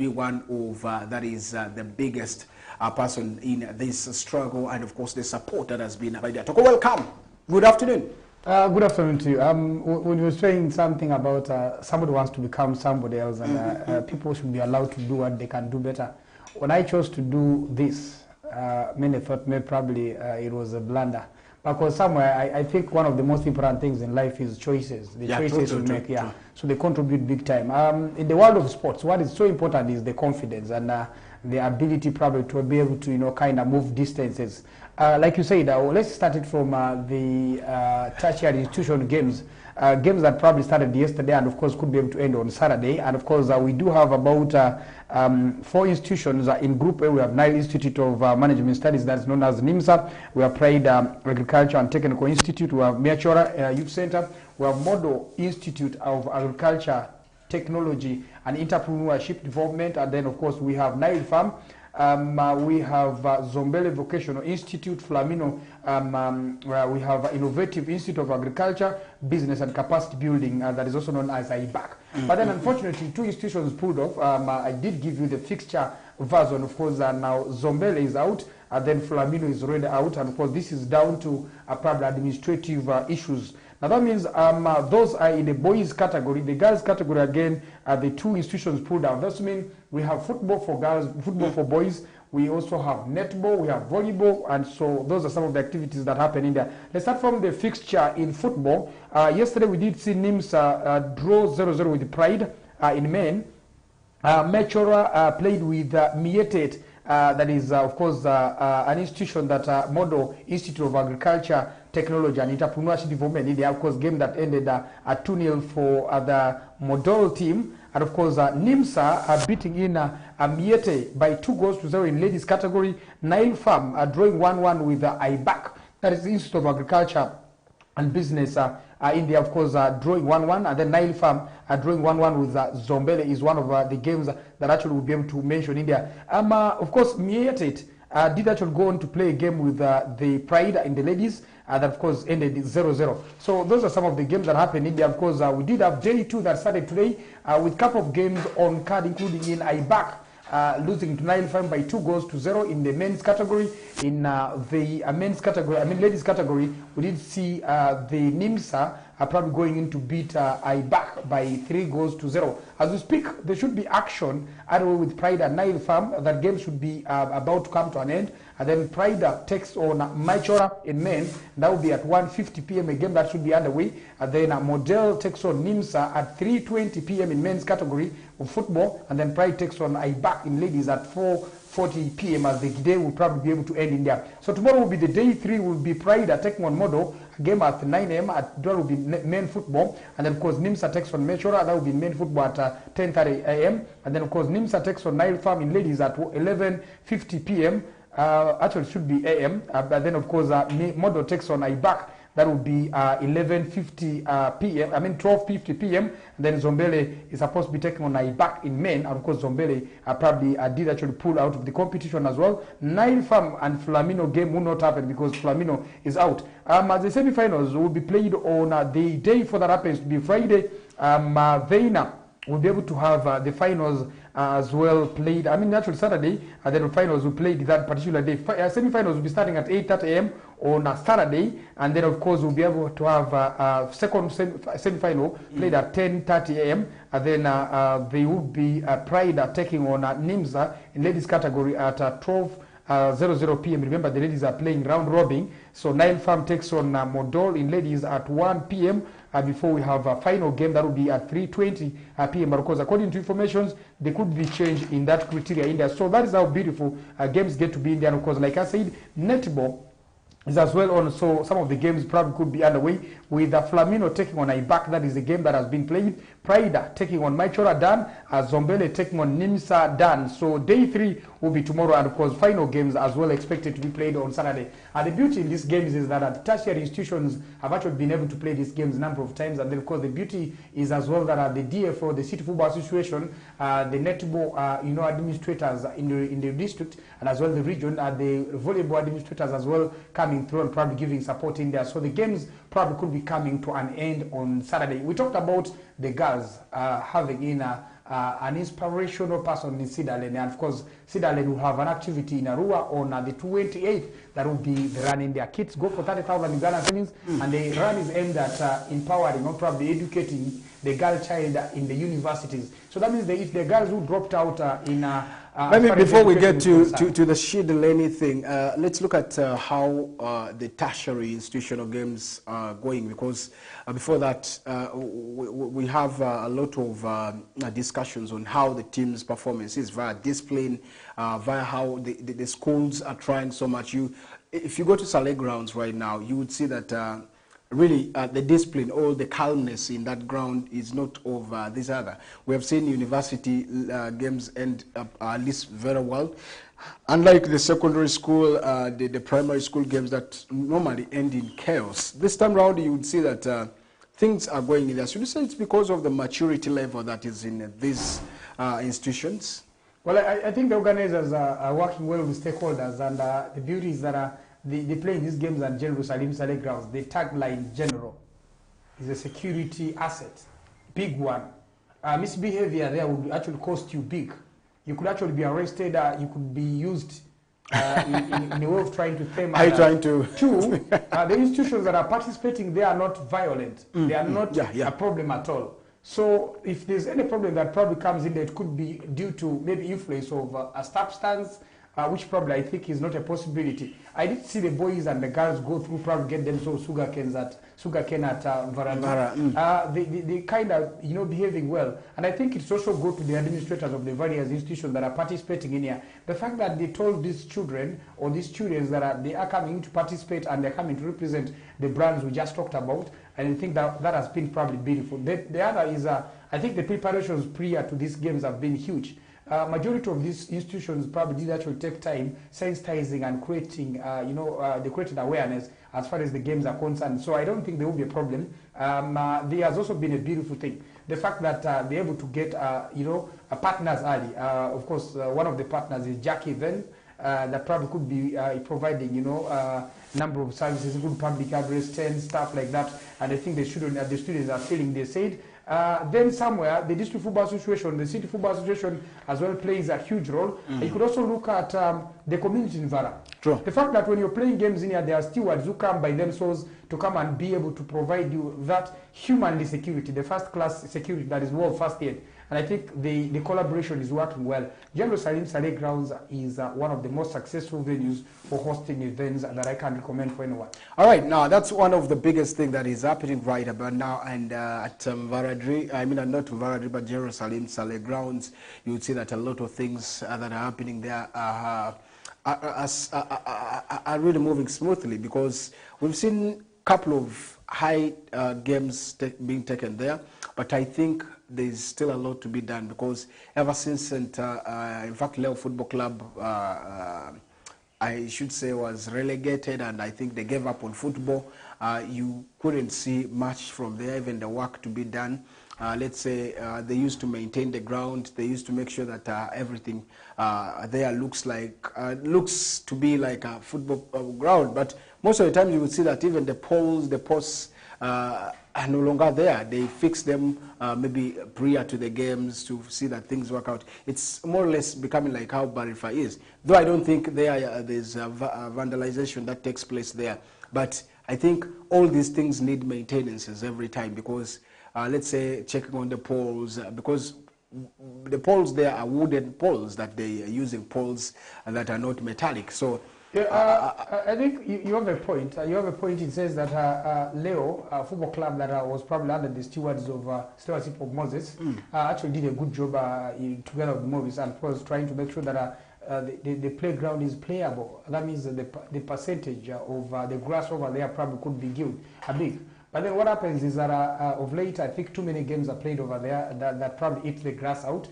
be one of the biggest person in this struggle, and of course the support that has been provided. Toko, welcome. Good afternoon. Good afternoon to you. When you were saying something about somebody wants to become somebody else, and people should be allowed to do what they can do better. When I chose to do this, many thought maybe probably it was a blunder. Because somewhere, I think one of the most important things in life is choices. The choices we make, so they contribute big time. In the world of sports, what is so important is the confidence and the ability probably to be able to, kind of move distances. Like you said, let's start it from the tertiary institution games. Games that probably started yesterday and of course could be able to end on Saturday. And of course we do have about 4 institutions in Group A. We have Nile Institute of Management Studies, that's known as NIMSA. We have Pride Agriculture and Technical Institute. We have Miachora Youth Center. We have Model Institute of Agriculture, Technology and Entrepreneurship Development. And then of course we have Nile Farm. We have Zombele Vocational Institute, Flamino, we have Innovative Institute of Agriculture, Business and Capacity Building, that is also known as IBAC. But then unfortunately 2 institutions pulled off. I did give you the fixture version, of course, now Zombele is out, and then Flamino is already out, and of course this is down to probably administrative issues. Now that means those are in the boys category. The girls category, again, the 2 institutions pulled out. That means we have football for girls, football for boys. We also have netball, we have volleyball, and so those are some of the activities that happen in there. Let's start from the fixture in football. Yesterday we did see NIMSA draw 0-0 with Pride in men. Mechora played with Miete. That is, of course, an institution that Model Institute of Agriculture, Technology and Entrepreneurship Development in the, of course, game that ended at 2-0 for the Model team. And of course, NIMSA beating in Miete by 2-0 in ladies category. Nile Farm drawing 1-1 with IBAC, that is the Institute of Agriculture and Business India, of course, drawing 1-1, and then Nile Farm drawing 1-1 with Zombele is one of the games that actually we'll be able to mention in there. Of course, Miete did actually go on to play a game with the Pride in the ladies, that of course ended 0-0. So those are some of the games that happened in there. Of course, we did have J2 that started today with a couple of games on card, including in IBAC. Losing to Nile Farm by 2-0 in the men's category. In the men's category, ladies category, we did see the NIMSA probably going in to beat IBAC by 3-0. As we speak, there should be action either with Pride and Nile Farm. That game should be about to come to an end. And then Pride takes on Maichora in men. That will be at 1:50 p.m. a game that should be underway. And then Model takes on NIMSA at 3:20 p.m. in men's category of football. And then Pride takes on IBAC in ladies at 4:40 p.m. as the day will probably be able to end in there. So tomorrow will be the day 3, will be Pride taking on Model. A game at 9 a.m. That will be men football. And then of course NIMSA takes on Mechora. That will be men football at 10:30 a.m. And then of course NIMSA takes on Nile Farm in ladies at 11:50 p.m. Actually, it should be AM, but then of course Model takes on IBAC. That will be 11:50 p.m. 12:50 p.m. Then Zombele is supposed to be taking on IBAC in men, and of course Zombele probably did actually pull out of the competition as well. Nile Farm and Flamino game will not happen because Flamino is out. As the semi-finals will be played on the day before that happens to be Friday. Veina will be able to have the finals as well played. Actually Saturday, and then the finals will play that particular day. Semi-finals will be starting at 8:30 a.m. on Saturday, and then of course we'll be able to have a second semi-final played at 10:30 a.m. And then they will be Pride taking on NIMSA in ladies category at 12:00 p.m. Remember, the ladies are playing round robin. So Nile Farm takes on Model in ladies at 1 p.m. Before we have a final game that will be at 3:20 p.m. But of course, according to information, there could be change in that criteria in there. So that is how beautiful games get to be in there. And of course, like I said, netball is as well on, so some of the games probably could be underway with Flamino taking on IBAC. That is the game that has been played. Pride taking on Maichora Dan, Zombele taking on NIMSA Dan. So day 3 will be tomorrow, and of course final games as well expected to be played on Saturday. And the beauty in these games is that tertiary institutions have actually been able to play these games a number of times, and then of course the beauty is as well that the DFO, the City Football Association, the netball administrators in the district, and as well the region, the volleyball administrators as well coming through and probably giving support in there. So the games probably could be coming to an end on Saturday. We talked about the girls having in an inspirational person in Cedar Lane. And of course, Cedar Lane will have an activity in Arua on the 28th. That will be the run in their kids go for 30,000 Uganda shillings, and the run is aimed at empowering or probably educating the girl child in the universities. So that means that if the girls who dropped out maybe before we get to the Shida Lane thing, let's look at how the tertiary institutional games are going, because before that we have a lot of discussions on how the team's performance is via discipline, via how the schools are trying so much. If you go to Saleh grounds right now, you would see that really the discipline or the calmness in that ground is not of this other. We have seen university games end up at least very well. Unlike the secondary school, the primary school games that normally end in chaos. This time around, you would see that things are going in there. Should you say it's because of the maturity level that is in these institutions? Well, I think the organizers are working well with stakeholders, and the beauty is that they play these games at General Salim Saleh grounds. The tagline "General" is a security asset, big one. Misbehavior there would actually cost you big. You could actually be arrested. You could be used in a way of trying to tame. Are you trying to? Two, the institutions that are participating, they are not violent. They are not a problem at all. So if there's any problem that probably comes in there, it could be due to maybe influence of a substance, which probably I think is not a possibility. I did see the boys and the girls go through, probably get themselves sugarcane at Varanda. They kind of, behaving well. And I think it's also good to the administrators of the various institutions that are participating in here. The fact that they told these children or these students that they are coming to participate and they're coming to represent the brands we just talked about, and I think that has been probably beautiful. The other is, I think the preparations prior to these games have been huge. Majority of these institutions probably did actually take time sensitizing and creating, they created awareness as far as the games are concerned. So I don't think there will be a problem. There has also been a beautiful thing. The fact that they're able to get, partners early. Of course, one of the partners is Jackie then, that probably could be providing, number of services, good public address, tents, stuff like that. And I think the students are feeling they said. Then somewhere, the District Football Association, the City Football Association as well plays a huge role. You could also look at the community in Vara. True. The fact that when you're playing games in here, there are stewards who come by themselves to come and be able to provide you that humanly security, the first class security that is world first aid. And I think the collaboration is working well. General Salim Saleh Grounds is one of the most successful venues for hosting events that I can recommend for anyone. All right, now that's one of the biggest things that is happening right about now. And at Varadri, not Varadri, but General Salim Saleh Grounds, you would see that a lot of things that are happening there are really moving smoothly, because we've seen a couple of high games being taken there. But I think there's still a lot to be done, because ever since, in fact, Leo Football Club, I should say, was relegated, and I think they gave up on football. You couldn't see much from there, even the work to be done. Let's say they used to maintain the ground. They used to make sure that everything there looks to be like a football ground. But most of the time, you would see that even the poles, the posts, are no longer there. They fix them maybe prior to the games to see that things work out. It's more or less becoming like how Barifa is. Though I don't think there's vandalization that takes place there. But I think all these things need maintenances every time, because let's say checking on the poles, because the poles there are wooden poles that they are using, poles that are not metallic. So I think you have a point. You have a point. It says that Leo Football Club, that was probably under the stewardship of Moses, actually did a good job together with Moses, and was trying to make sure that the playground is playable. That means that the percentage of the grass over there probably could be a big. But then what happens is that of late, I think too many games are played over there that probably eats the grass out.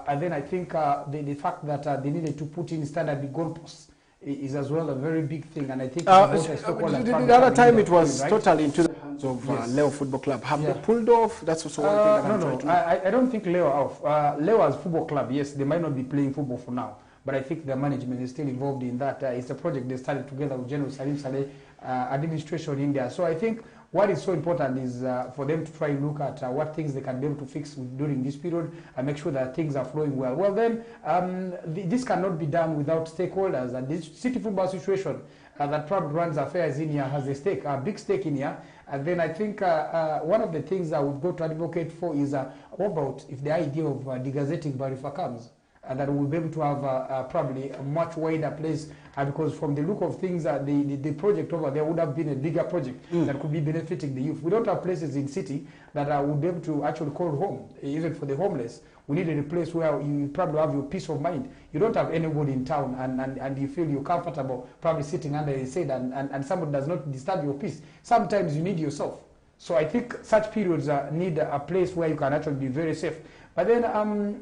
And then I think the fact that they needed to put in standard goalposts is as well a very big thing, and I think the other time it was totally into the hands of Leo Football Club. Have they pulled off? That's also one thing I don't think Leo off. Leo as football club, yes, they might not be playing football for now, but I think the management is still involved in that. It's a project they started together with General Salim Saleh administration in India. So I think what is so important is for them to try and look at what things they can be able to fix during this period and make sure that things are flowing well. Well then, this cannot be done without stakeholders, and this City Football Association that probably runs affairs in here has a big stake in here. And then I think one of the things I would go to advocate for is what about if the idea of degazetting Barifa comes, and that we'll be able to have probably a much wider place, because from the look of things, the project over there would have been a bigger project that could be benefiting the youth. We don't have places in city that would be able to actually call home, even for the homeless. We need a place where you probably have your peace of mind. You don't have anybody in town, and you feel you're comfortable probably sitting under a shade, and somebody does not disturb your peace. Sometimes you need yourself. So I think such periods need a place where you can actually be very safe. But then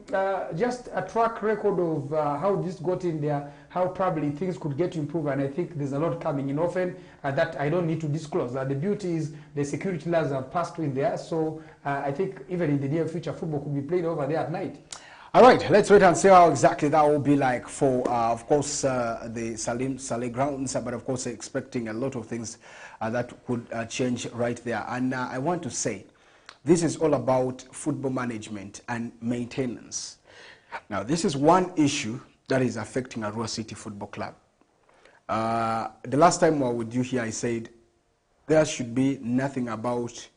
just a track record of how this got in there, how probably things could get improved, and I think there's a lot coming in often that I don't need to disclose. The beauty is the security laws have passed in there, so I think even in the near future, football could be played over there at night. All right, let's wait and see how exactly that will be like for, of course, the Salim Saleh grounds, but of course expecting a lot of things that could change right there. And I want to say, this is all about football management and maintenance. Now, this is one issue that is affecting Arua City Football Club. The last time I was with you here, I said there should be nothing about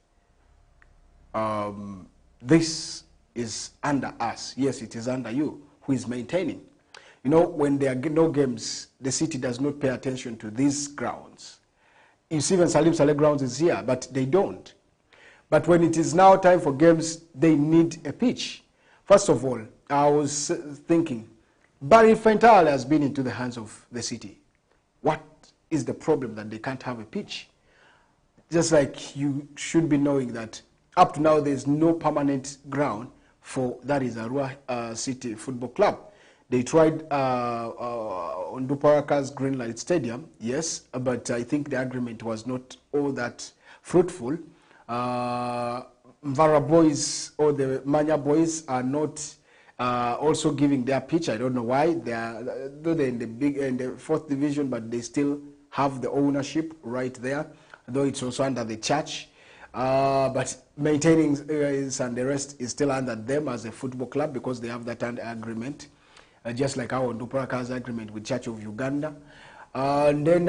this is under us. Yes, it is under you who is maintaining. You know, when there are no games, the city does not pay attention to these grounds. You see, even Salim Saleh grounds is here, but they don't. But when it is now time for games, they need a pitch. First of all, I was thinking, Barry Fental has been into the hands of the city. What is the problem that they can't have a pitch? Just like you should be knowing that up to now there's no permanent ground for that is Arua City Football Club. They tried on Duparaka's Greenlight Stadium, yes, but I think the agreement was not all that fruitful. Mvara boys or the Manya boys are not also giving their pitch. I don't know why. Though they're in the fourth division, but they still have the ownership right there. Though it's also under the church, but maintaining and the rest is still under them as a football club because they have that agreement, just like our Duparaka's agreement with Church of Uganda. And then,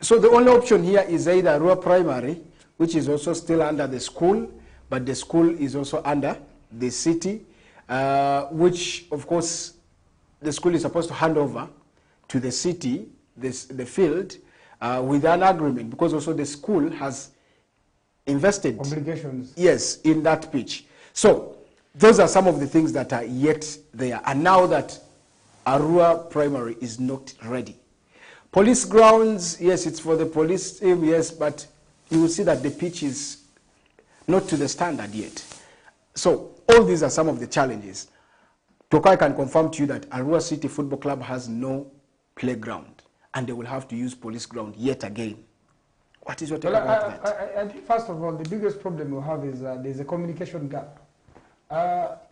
so the only option here is either Arua Primary, which is also still under the school, but the school is also under the city, which, of course, the school is supposed to hand over to the city, the field, with an agreement, because also the school has invested obligations. Yes, in that pitch. So those are some of the things that are yet there. And now that Arua Primary is not ready. Police grounds, yes, it's for the police team, yes, but you will see that the pitch is not to the standard yet. So all these are some of the challenges. Tokai can confirm to you that Arua City Football Club has no playground, and they will have to use police ground yet again. What is your take about that? I think first of all, the biggest problem we have is there's a communication gap.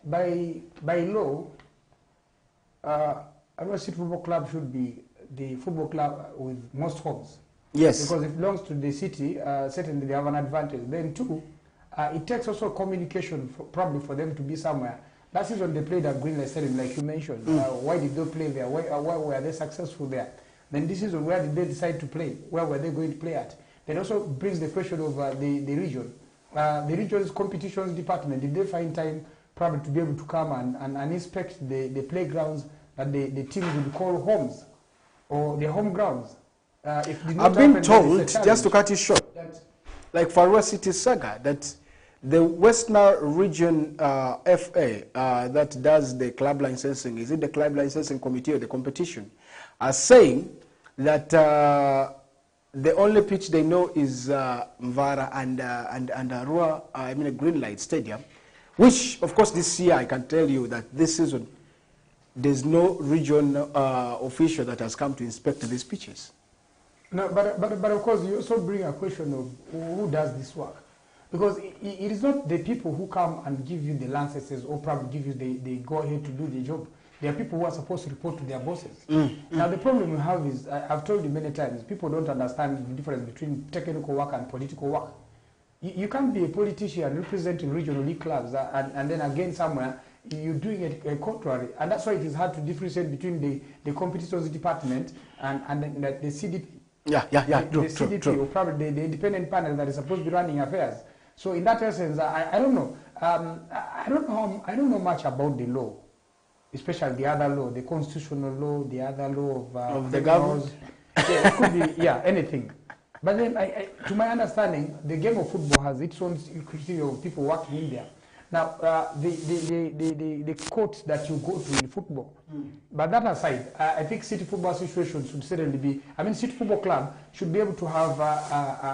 By law, Arua City Football Club should be the football club with most homes. Yes. Because it belongs to the city, certainly they have an advantage. Then two, it takes also communication probably for them to be somewhere. Last season they played at Greenlight Stadium, like you mentioned. Why did they play there? Why were they successful there? Then this season, where did they decide to play? Where were they going to play at? Then also brings the question of the region. The region's competitions department, did they find time probably to be able to come and inspect the playgrounds that the teams would call homes or the home grounds? I've been told, just to cut you short, that like for Arua City Saga, that the Western Region FA that does the club licensing, is it the club licensing committee or the competition, are saying that the only pitch they know is Mvara and Arua, I mean a Greenlight Stadium, which of course this year I can tell you that this season there's no region official that has come to inspect these pitches. No, but of course you also bring a question of who does this work. Because it is not the people who come and give you the licenses or probably give you the go-ahead to do the job. There are people who are supposed to report to their bosses. Now the problem we have is, I've told you many times, people don't understand the difference between technical work and political work. You can't be a politician representing regional league clubs and then again somewhere you're doing it contrary, and that's why it is hard to differentiate between the competitors department and the CDP. The CDP, or probably the independent panel that is supposed to be running affairs. So in that essence, I don't know. I don't know much about the law, especially the other law, the constitutional law, the other law of the government. Yeah, it could be anything. But then, to my understanding, the game of football has its own criteria of people working in there. Now, the court that you go to in football, but that aside, I think City Football Association should certainly be, City Football Club should be able to have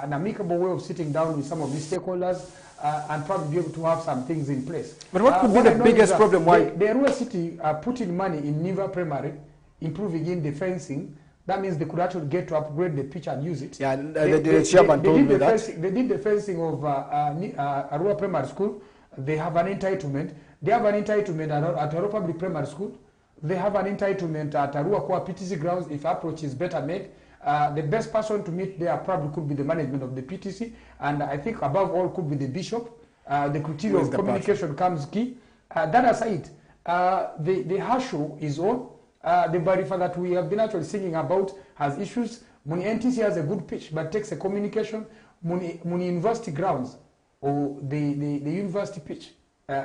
an amicable way of sitting down with some of these stakeholders and probably be able to have some things in place. But what could be the biggest problem? Why? The Arua City are putting money in Niva Primary, improving in the fencing. That means they could actually get to upgrade the pitch and use it. Yeah, the chairman told me that. They did the fencing of Arua Primary School. They have an entitlement. They have an entitlement at Arua Public Primary School. They have an entitlement at Arua Kwa PTC grounds if approach is better made. The best person to meet there probably could be the management of the PTC, and I think above all could be the bishop. The criteria of communication comes key. That aside, the Hashu is on. The Barifa that we have been actually singing about has issues. Muni NTC has a good pitch, but takes a communication. Muni University grounds or the university pitch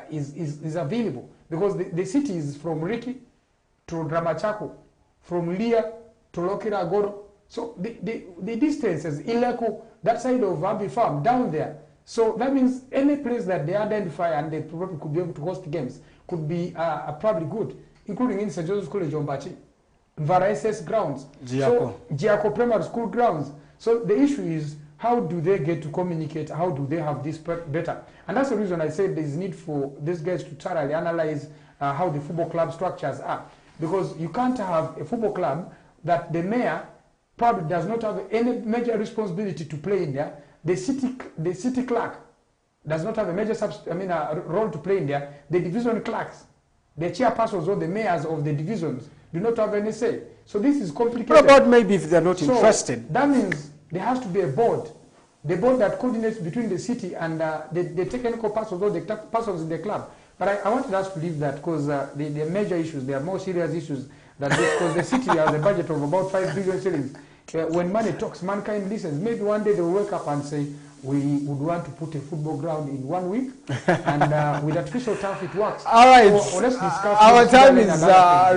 is available because the city is from Riki to Dramachako, from Lia to Lokira Agoro. So the distances, Ileko, that side of Abbey Farm, down there. So that means any place that they identify and they probably could be able to host games could be probably good, including in St. Joseph's College Ombachi, Mvara SS grounds, Giaco Primary School grounds. So the issue is, how do they get to communicate? How do they have this better? And that's the reason I said there's need for these guys to thoroughly analyze how the football club structures are. Because you can't have a football club that the mayor probably does not have any major responsibility to play in there. The city clerk does not have a major role to play in there. The division clerks, the chairpersons or the mayors of the divisions do not have any say. So this is complicated. What about maybe if they're not interested? That means there has to be a board. The board that coordinates between the city and the technical persons or the persons in the club. But I wanted us to leave that because the major issues, there are more serious issues than this, because the city has a budget of about 5 billion shillings. When money talks, mankind listens. Maybe one day they will wake up and say, we would want to put a football ground in 1 week, and with artificial turf it works. All right. So let's discuss. Our time is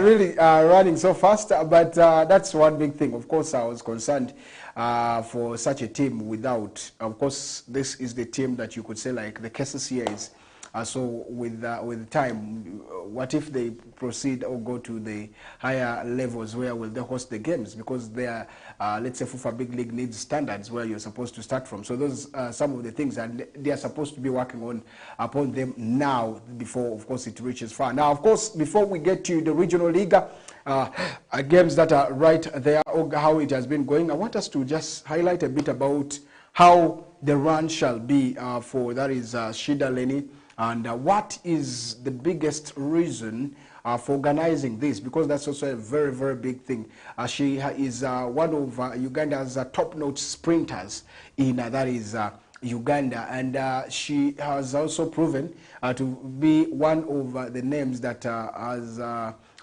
really running so fast, but that's one big thing. Of course, I was concerned for such a team without, of course, this is the team that you could say like the cases here is. So with time, what if they proceed or go to the higher levels? Where will they host the games? Because they are, let's say, FUFA Big League needs standards where you're supposed to start from. So those are some of the things, and they are supposed to be working upon them now before, of course, it reaches far. Now, of course, before we get to the regional league, games that are right there, or how it has been going, I want us to just highlight a bit about how the run shall be for, that is Shida Leni. And what is the biggest reason for organizing this? Because that's also a very, very big thing. She is one of Uganda's top-notch sprinters in that is Uganda, and she has also proven to be one of the names that has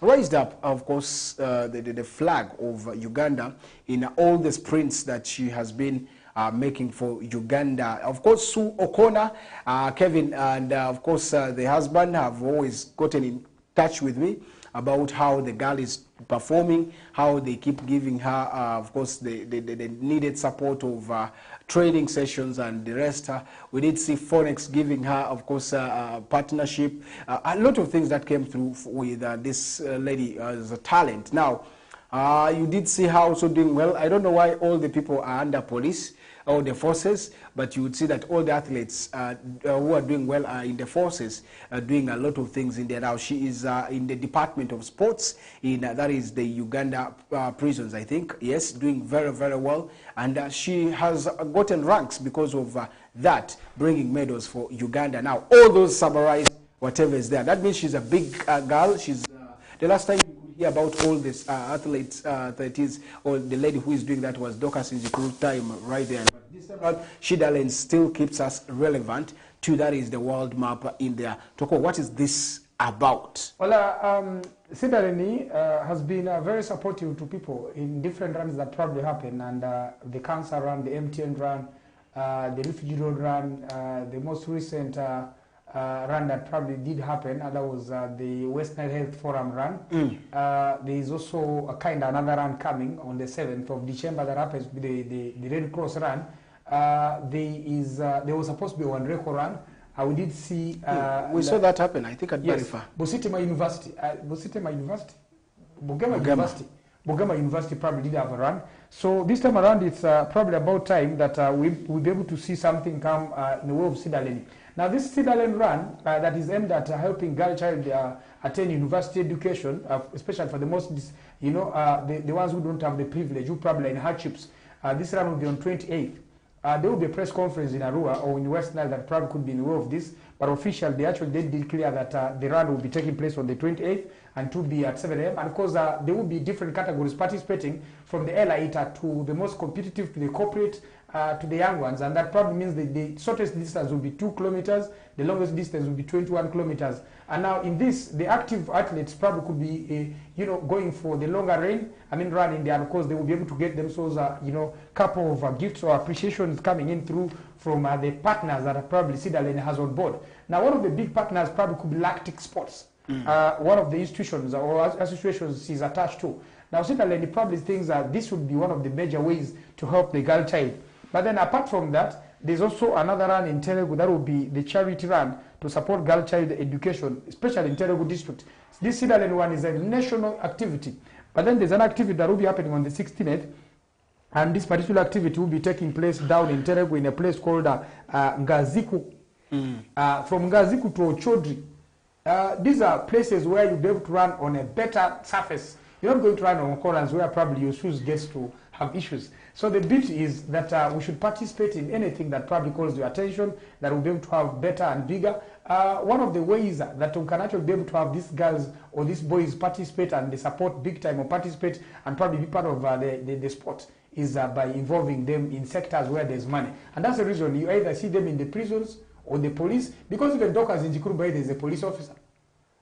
raised up, of course, the flag of Uganda in all the sprints that she has been making for Uganda. Of course, Sue O'Connor, Kevin, and of course the husband have always gotten in touch with me about how the girl is performing, how they keep giving her, of course, the needed support of training sessions and the rest. We did see Phoenix giving her, of course, partnership. A lot of things that came through with this lady as a talent. Now, you did see her also doing well. I don't know why all the people are under police or the forces, but you would see that all the athletes who are doing well are in the forces, doing a lot of things in there. Now, she is in the Department of Sports, in that is the Uganda prisons, I think. Yes, doing very, very well. And she has gotten ranks because of that, bringing medals for Uganda. Now, all those summarize whatever is there. That means she's a big girl. She's the last time you could hear about all these athletes, that is, or the lady who is doing that was Dorcas Injikuru time right there. But this time around, Shida Lane still keeps us relevant to that is the world map in there. Toko, what is this about? Well, Shida Lane has been very supportive to people in different runs that probably happen, and the cancer run, the MTN run, the refugee road run, the most recent run that probably did happen, and that was the West Nile Health Forum run. There is also a kind of another run coming on the 7th of December that happens to be the Red Cross run. There was supposed to be one record run. We did see... we saw that happen, I think, at Barifa. Bositima University. Bugama University probably did have a run. So this time around, it's probably about time that we'll be able to see something come in the way of Shida Lane. Now, this Shida Lane run that is aimed at helping girl child attain university education, especially for the most, the ones who don't have the privilege, who probably are in hardships. This run will be on 28th. There will be a press conference in Arua or in West Nile that probably could be in the way of this, but officially they actually did declare that the run will be taking place on the 28th and to be at 7 a.m. And of course, there will be different categories participating, from the elite to the most competitive, to the corporate, to the young ones, and that probably means the shortest distance will be 2 kilometers, the longest distance will be 21 kilometers. And now in this, the active athletes probably could be, going for the longer run in there, and of course they will be able to get themselves, couple of gifts or appreciations coming in through from the partners that probably Shida Lane has on board. Now, one of the big partners probably could be Lactic Sports, one of the institutions or associations she's attached to. Now, Shida Lane probably thinks that this would be one of the major ways to help the girl child. But then apart from that, there's also another run in Teregu that will be the charity run to support girl child education, especially in Teregu district. This Shida Lane one is a national activity. But then there's an activity that will be happening on the 16th, and this particular activity will be taking place down in Teregu in a place called Ngaziku. From Ngaziku to Ochodri. These are places where you'll be able to run on a better surface. You're not going to run on corners where probably your shoes get to have issues. So the bit is that we should participate in anything that probably calls your attention, that will be able to have better and bigger. One of the ways that we can actually be able to have these girls or these boys participate and they support big time or participate and probably be part of the sport is by involving them in sectors where there's money. And that's the reason you either see them in the prisons or the police, because even Dorcas Injikuru Baide is a police officer.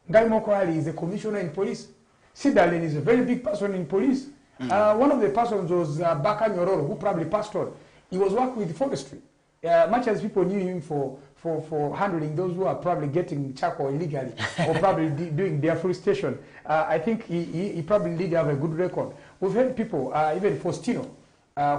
Guy Mokwali is a commissioner in police. Shida Lane is a very big person in police. One of the persons was Baka Nyororo, who probably passed on. He was working with forestry. Much as people knew him for handling those who are probably getting charcoal illegally or probably doing deforestation, I think he probably did have a good record. We've had people, even Faustino,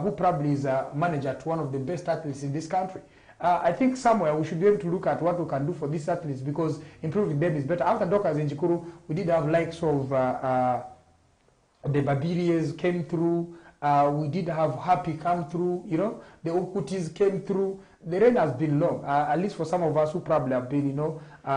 who probably is a manager to one of the best athletes in this country. I think somewhere we should be able to look at what we can do for these athletes, because improving them is better. After Dorcas Injikuru, we did have likes of the Babirias came through. We did have Happy come through. The Okutis came through. The rain has been long, at least for some of us who probably have been,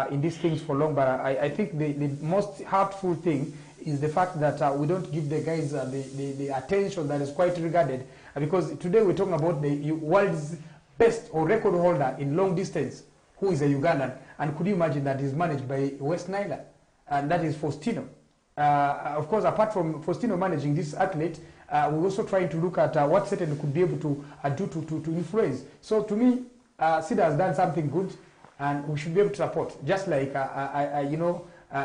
in these things for long. But I think the most hurtful thing is the fact that we don't give the guys the attention that is quite regarded. Because today we're talking about the world's best or record holder in long distance, who is a Ugandan. And could you imagine that is managed by West Nile? And that is Faustino. Of course, apart from Faustino managing this athlete, we're also trying to look at what Satan could be able to do to influence. So to me, Shida has done something good, and we should be able to support, just like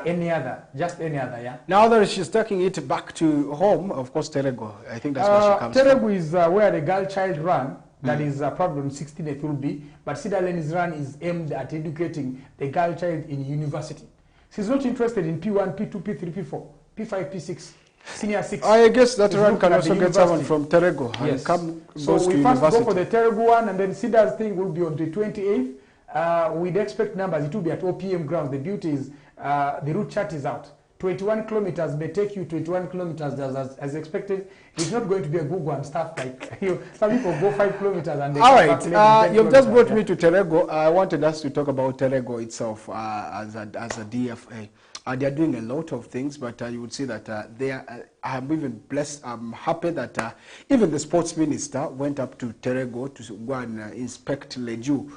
any other, yeah. Now that she's taking it back to home, of course, Teregu, I think that's where she comes from. Teregu is where the girl child run, that is probably on 16th will be, but Shida Lane's run is aimed at educating the girl child in university. She's not interested in P1, P2, P3, P4, P5, P6, Senior 6. I guess that run can also get someone from Teregu and come so goes to we first university. go for the Teregu one, and then Shida's thing will be on the 28th. We'd expect numbers. It will be at OPM grounds. The beauty is the route chart is out. 21 kilometers may take you 21 kilometers as expected. It's not going to be a Google and stuff like some people go 5 kilometers and they all right. You've just brought me to Teregu. I wanted us to talk about Teregu itself as a DFA. They are doing a lot of things, but you would see that I'm even blessed. I'm happy that even the sports minister went up to Teregu to go and inspect Leju.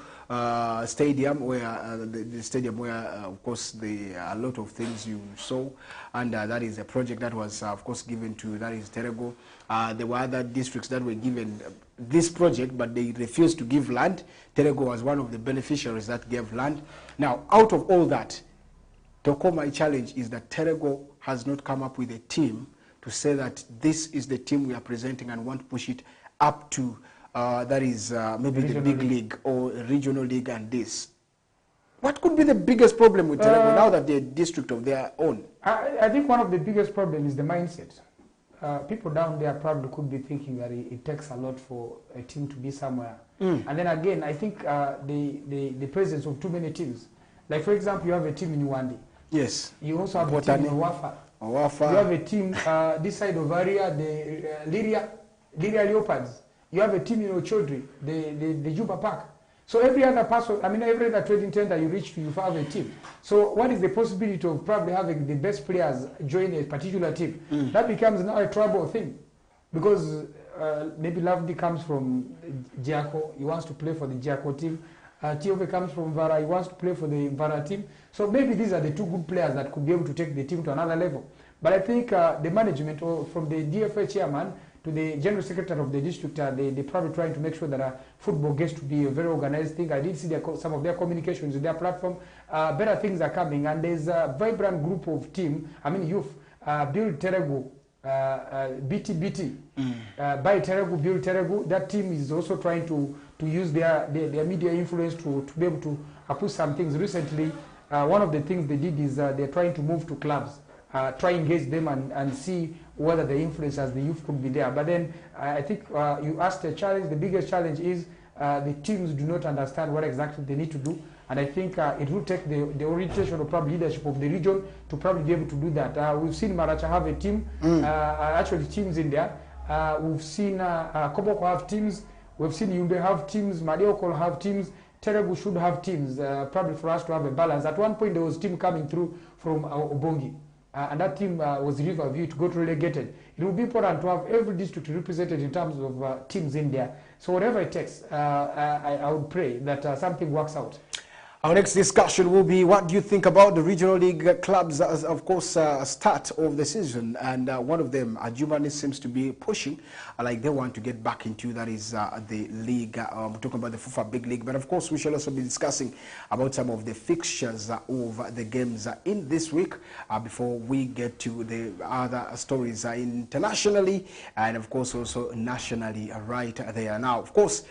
stadium where the stadium where of course a lot of things you saw, and that is a project that was of course given to, that is Terego. There were other districts that were given this project, but they refused to give land. Terego was one of the beneficiaries that gave land. Now, out of all that, my challenge is that Terego has not come up with a team to say that this is the team we are presenting and want to push it up to that is maybe the big league or regional league and this. What could be the biggest problem with Terego now that they're a district of their own? I think one of the biggest problems is the mindset. People down there probably could be thinking that it takes a lot for a team to be somewhere. And then again, I think the presence of too many teams. Like for example, you have a team in Uwandi. Yes. You also have a team in Wafa. You have a team this side of area, the Liria Leopards. You have a team in Ochodri, the Juba Park. So every other person, I mean every other trading center you reach to, you have a team. So what is the possibility of probably having the best players join a particular team? That becomes now a trouble thing. Because maybe Lavdi comes from Giaco, he wants to play for the Giaco team. Tiobe comes from Vara, he wants to play for the Vara team. So maybe these are the two good players that could be able to take the team to another level. But I think the management, or from the DFA chairman to the general secretary of the district, they're probably trying to make sure that football gets to be a very organized thing. I did see some of their communications in their platform. Better things are coming, and there's a vibrant group of youth, Build Teregu, BTBT, Buy Teregu, Build Teregu. That team is also trying to use their media influence to be able to push some things. Recently, one of the things they did is they're trying to move to clubs, try and engage them and see whether the influence as the youth could be there. But then I think you asked a challenge. The biggest challenge is the teams do not understand what exactly they need to do. And I think it will take the orientation or probably leadership of the region to probably be able to do that. We've seen Maracha have a team, actually teams in there. We've seen Koboko have teams. We've seen Yumbe have teams. Madiokol have teams. Teregu should have teams, probably for us to have a balance. At one point, there was a team coming through from Obongi. And that team was Riverview to go to relegated. It will be important to have every district represented in terms of teams in there. So whatever it takes, I would pray that something works out. Our next discussion will be, what do you think about the regional league clubs as, of course, start of the season? And one of them, Adjumani, seems to be pushing, like they want to get back into, that is the league. We're talking about the FUFA Big League. But of course, we shall also be discussing about some of the fixtures of the games in this week before we get to the other stories internationally and, of course, also nationally right there. Now, of course,